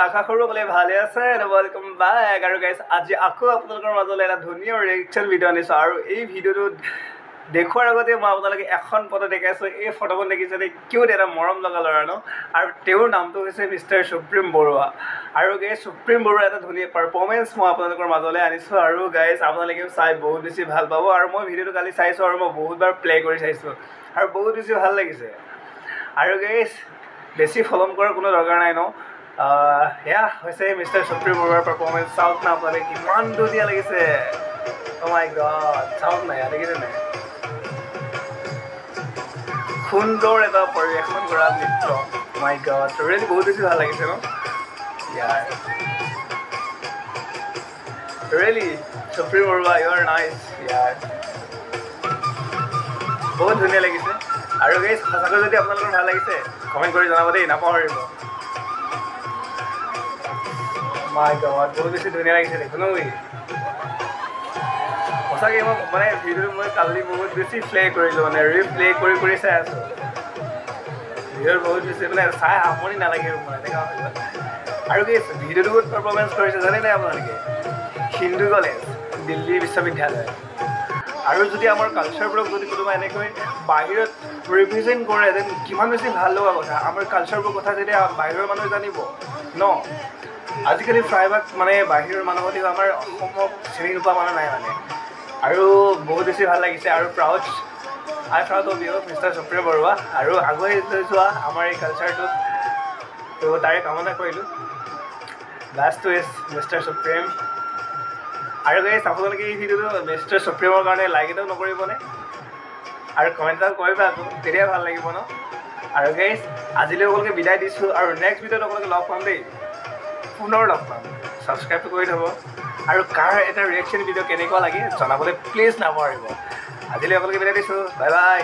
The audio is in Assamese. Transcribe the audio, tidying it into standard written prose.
আশা কৰো বলে ভালে আছে ওয়েলকাম ব্যাক আৰু গাইস আজি আকৌ আপোনালোকৰ মাজলৈ এটা ধুনীয়া ৰিয়েকচন ভিডিও আনিছো আৰু এই ভিডিওটো দেখুৱাৰ আগতে মই আপোনালোকে এখন ফটো দেখাইছো এই ফটোখন দেখিছে কিউট এটা মৰম লগা ল'ৰা ন আৰু তেওঁৰ নামটো হৈছে মিষ্টাৰ সুপ্ৰিম বৰুৱা আৰু গাইস সুপ্ৰিম বৰুৱা এটা ধুনীয়া পাৰফৰ্মেন্স মই আপোনালোকৰ মাজলৈ আনিছো আৰু গাইস আপোনালোকে চাই বহুত বেছি ভাল পাব আৰু মই ভিডিওটো কালি চাইছো আৰু মই বহুতবাৰ প্লে কৰি চাইছো আৰু বহুত বেছি ভাল লাগিছে আৰু গাইস বেছি ফলম কৰাৰ কোনো দৰকাৰ নাই ন yeah, হৈছে মিষ্টাৰ সুপ্ৰিম বৰুৱাৰ পাৰফৰ্মেন্স চাউথ না আপোনালোকে কিমান ধুনীয়া লাগিছে oh my god চাউথ নাই দেখিছে নাই সুন্দৰ এটা পৰিৱেশন কৰা নৃত্য my god really বহুত বেছি ভাল লাগিছে ন yeah really Supreme Baruah you are nice yeah বহুত ধুনীয়া লাগিছে আৰু গাইস সঁচাকৈ যদি আপোনালোকৰ ভাল লাগিছে কমেন্ট কৰি জনাব দেই নাপাহৰিব my god বহুত বেছি ধুনীয়া লাগিছে দেখোন ঐ সঁচাকৈ মই মানে ভিডিঅ'টো মই কালি বহুত বেছি প্লে কৰিলোঁ মানে ৰিপ্লে কৰি চাই আছোঁ ভিডিঅ'ৰ বহুত বেছি মানে চাই আমনি নালাগে মোৰ এনেকুৱা হৈ গ'ল আৰু কি ভিডিঅ'টো বহুত পাৰফৰ্মেঞ্চ কৰিছে জানে নাই আপোনালোকে হিন্দু কলেজ দিল্লী বিশ্ববিদ্যালয় আৰু যদি আমাৰ কালচাৰবোৰক যদি কোনোবা এনেকৈ বাহিৰত ৰিপ্ৰেজেণ্ট কৰে দেন কিমান বেছি ভাল লগা কথা আমাৰ কালচাৰবোৰ কথা যেতিয়া বাহিৰৰ মানুহে জানিব ন আজিকালি প্ৰায়ভাগ মানে বাহিৰৰ মানুহহঁতে আমাৰ অসমক চিনি নোপোৱা মানুহ নাই মানে আৰু বহুত বেছি ভাল লাগিছে আৰু proud of you mister Supreme Baruah আৰু আগুৱাই লৈ যোৱা আমাৰ এই কালচাৰটোত তো তাৰে কামনা কৰিলোঁ last two is mister Supreme আৰু গাইছ আপোনালোকে এই ভিডিঅ'টো মিষ্টাৰ সুপ্ৰিমৰ কাৰণে লাইক এটাও নকৰিবনে আৰু কমেণ্ট এটা কৰিবা আকৌ তেতিয়া ভাল লাগিব ন আৰু গাইছ আজিলৈ আপোনালোকে বিদায় দিছোঁ আৰু নেক্সট ভিডিঅ'ত আপোনালোকে লগ পাম দেই পুনৰ লগ পাম ছাবস্ক্ৰাইবটো কৰি থ'ব আৰু কাৰ এটা ৰিয়েকশ্যন ভিডিঅ' কেনেকুৱা লাগে জনাবলৈ প্লিজ নাপাহৰিব আজিলৈ আপোনালোকে বিদায় দিছোঁ বাই বাই